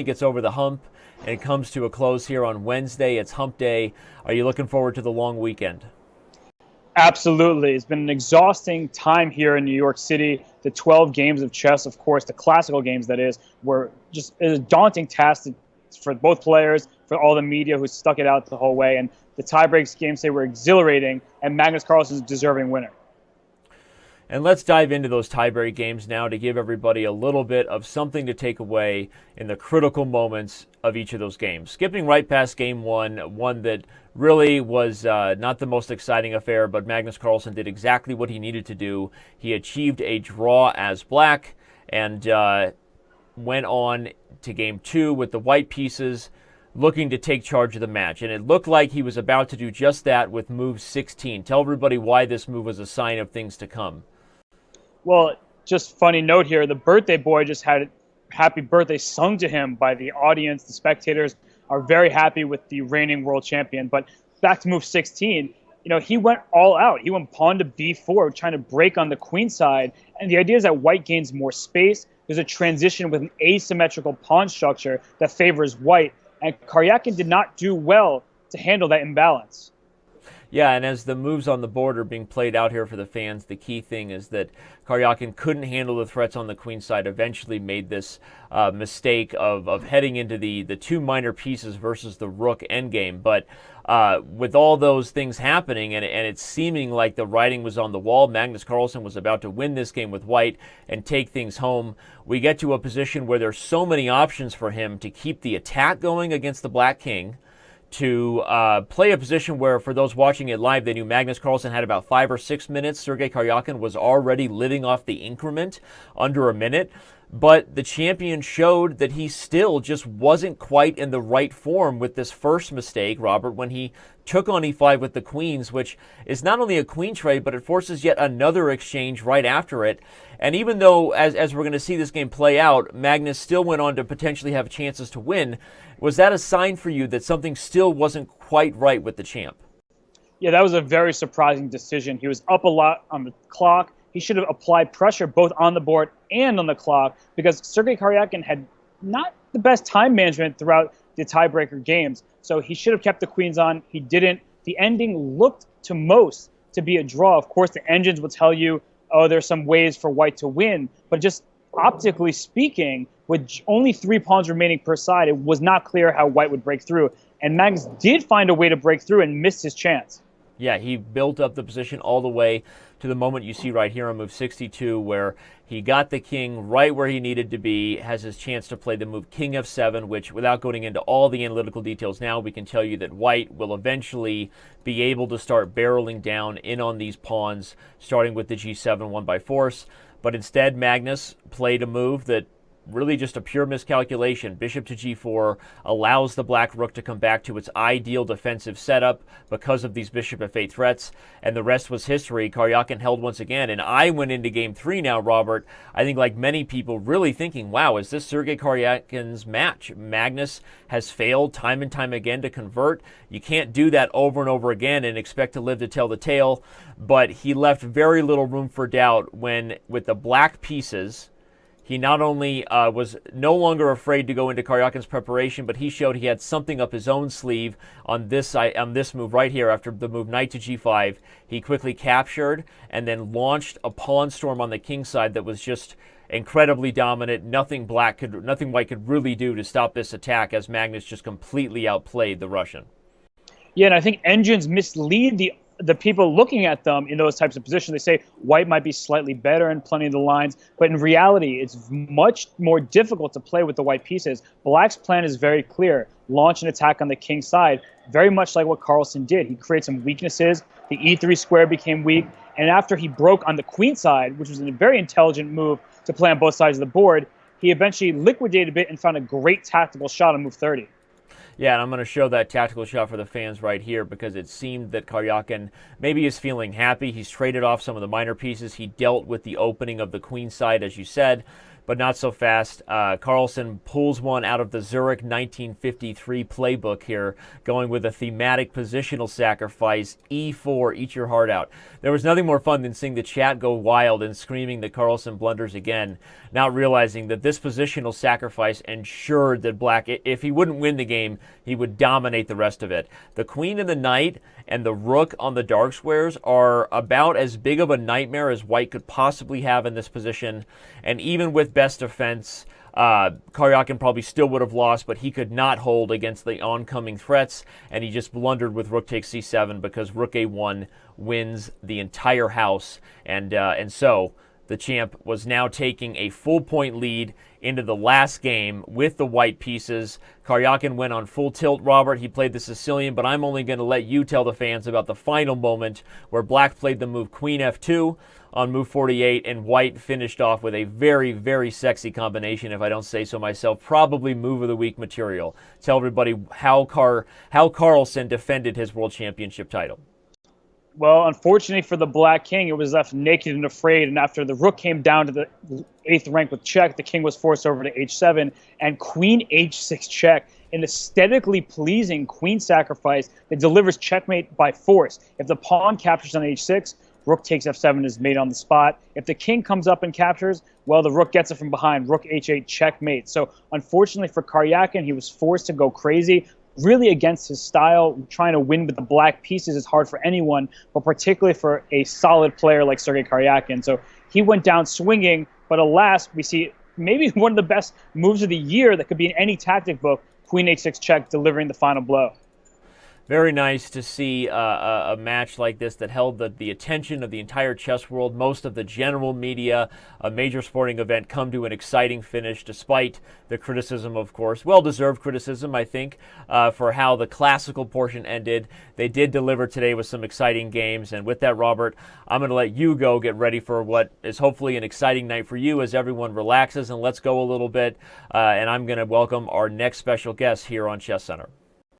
gets over the hump and it comes to a close here on Wednesday. It's hump day. Are you looking forward to the long weekend? Absolutely. It's been an exhausting time here in New York City. The 12 games of chess, of course, the classical games, that is, were just a daunting task for both players, for all the media who stuck it out the whole way. And the tiebreaks games, they were exhilarating, and Magnus Carlsen is a deserving winner. And let's dive into those tiebreak games now to give everybody a little bit of something to take away in the critical moments of each of those games. Skipping right past game one that really was not the most exciting affair, but Magnus Carlsen did exactly what he needed to do. He achieved a draw as black and went on to game two with the white pieces looking to take charge of the match. And it looked like he was about to do just that with move 16. Tell everybody why this move was a sign of things to come. Well, just funny note here, the birthday boy just had happy birthday sung to him by the audience. The spectators are very happy with the reigning world champion. But back to move 16, he went all out. He went pawn to b4, trying to break on the queen side. And the idea is that white gains more space. There's a transition with an asymmetrical pawn structure that favors white. And Karyakin did not do well to handle that imbalance. Yeah, and as the moves on the board are being played out here for the fans, the key thing is that Karyakin couldn't handle the threats on the queen side, eventually made this mistake of heading into the two minor pieces versus the rook endgame. But with all those things happening and it seeming like the writing was on the wall, Magnus Carlsen was about to win this game with white and take things home. We get to a position where there's so many options for him to keep the attack going against the black king, to play a position where, for those watching it live, they knew Magnus Carlsen had about 5 or 6 minutes. Sergei Karyakin was already living off the increment under a minute. But the champion showed that he still just wasn't quite in the right form with this first mistake, Robert, when he took on e5 with the queens, which is not only a queen trade, but it forces yet another exchange right after it. And even though, as we're going to see this game play out, Magnus still went on to potentially have chances to win, was that a sign for you that something still wasn't quite right with the champ? Yeah, that was a very surprising decision. He was up a lot on the clock. He should have applied pressure both on the board and on the clock, because Sergei Karyakin had not the best time management throughout the tiebreaker games. So he should have kept the queens on. He didn't. The ending looked to most to be a draw. Of course, the engines will tell you, oh, there's some ways for white to win. But just optically speaking, with only 3 pawns remaining per side, it was not clear how white would break through. And Magnus did find a way to break through and missed his chance. Yeah, he built up the position all the way to the moment you see right here on move 62, where he got the king right where he needed to be, has his chance to play the move king f7, which, without going into all the analytical details now, we can tell you that white will eventually be able to start barreling down in on these pawns, starting with the g7 won by force. But instead, Magnus played a move that really just a pure miscalculation. Bishop to g4 allows the black rook to come back to its ideal defensive setup because of these bishop f8 threats, and the rest was history. Karyakin held once again, and I went into game 3 now, Robert, I think like many people, really thinking, wow, is this Sergei Karyakin's match? Magnus has failed time and time again to convert. You can't do that over and over again and expect to live to tell the tale, but he left very little room for doubt when, with the black pieces, he not only was no longer afraid to go into Karyakin's preparation, but he showed he had something up his own sleeve on this move right here. After the move knight to g5, he quickly captured and then launched a pawn storm on the king side that was just incredibly dominant. Nothing white could really do to stop this attack, as Magnus just completely outplayed the Russian. Yeah, and I think engines mislead the people looking at them in those types of positions. They say white might be slightly better in plenty of the lines, but in reality, it's much more difficult to play with the white pieces. Black's plan is very clear. Launch an attack on the king side, very much like what Carlsen did. He created some weaknesses. The e3 square became weak, and after he broke on the queen side, which was a very intelligent move to play on both sides of the board, he eventually liquidated a bit and found a great tactical shot on move 30. Yeah, and I'm going to show that tactical shot for the fans right here, because it seemed that Karyakin maybe is feeling happy. He's traded off some of the minor pieces. He dealt with the opening of the queen side, as you said, but not so fast. Carlsen pulls one out of the Zurich 1953 playbook here, going with a thematic positional sacrifice, E4, eat your heart out. There was nothing more fun than seeing the chat go wild and screaming that Carlsen blunders again, not realizing that this positional sacrifice ensured that Black, if he wouldn't win the game, he would dominate the rest of it. The queen and the knight and the rook on the dark squares are about as big of a nightmare as White could possibly have in this position, and even with best defense, Karyakin probably still would have lost, but he could not hold against the oncoming threats, and he just blundered with rook takes c7 because rook a1 wins the entire house, and so the champ was now taking a full point lead into the last game with the white pieces. Karyakin went on full tilt, Robert. He played the Sicilian, but I'm only going to let you tell the fans about the final moment where Black played the move Queen F2 on move 48, and White finished off with a very, very sexy combination, if I don't say so myself. Probably move of the week material. Tell everybody how Carlsen defended his world championship title. Well, unfortunately for the Black King, it was left naked and afraid, and after the rook came down to the 8th rank with check, the king was forced over to h7, and queen h6 check, an aesthetically pleasing queen sacrifice that delivers checkmate by force. If the pawn captures on h6, rook takes f7 is mate on the spot. If the king comes up and captures, well, the rook gets it from behind, rook h8 checkmate. So unfortunately for Karyakin, he was forced to go crazy, really against his style. Trying to win with the black pieces is hard for anyone, but particularly for a solid player like Sergei Karyakin. So he went down swinging, but alas, we see maybe one of the best moves of the year that could be in any tactic book, queen h6 check, delivering the final blow. Very nice to see a match like this that held the attention of the entire chess world, most of the general media, a major sporting event come to an exciting finish despite the criticism, of course, well-deserved criticism, I think, for how the classical portion ended. They did deliver today with some exciting games, and with that, Robert, I'm going to let you go get ready for what is hopefully an exciting night for you as everyone relaxes and lets go a little bit, and I'm going to welcome our next special guest here on Chess Center.